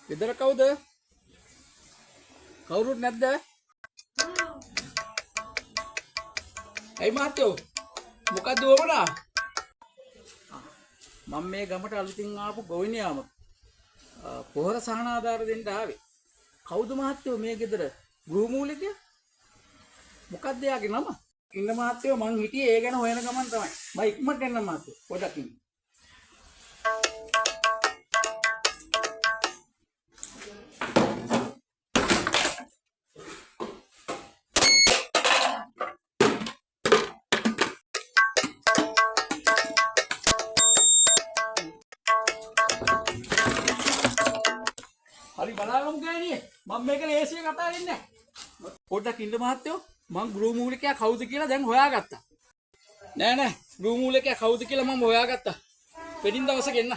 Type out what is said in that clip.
ගෙදර කවුද? කවුරුත් නැද්ද? ඇයි මහත්තයෝ? මොකද්ද වුණා? මම මේ ගමට අලුතින් ආපු ගොවිනියාම පොහොර සහන ආධාර දෙන්න ආවේ. කවුද මහත්තයෝ මේ ගෙදර? ගෘහමූලිකයා? මොකක්ද යාගේ නම? ඉන්න මහත්තයෝ මං හිටියේ ඒ ගැන හොයන ගමන් තමයි. මම ඉක්මනට එන්න මහත්තයෝ. පොඩක් ඉන්න. හරි බලාගමු ගෑණියේ. මම මේක ලේසියෙන් කතා වෙන්නේ නැහැ. පොඩ්ඩක් ඉන්න මහත්තයෝ. මං ගෘහමූලිකයා කවුද කියලා දැන් හොයාගත්තා. නෑ ගෘහමූලිකයා කවුද කියලා මම හොයාගත්තා. වෙඩින් දවසක එන්න.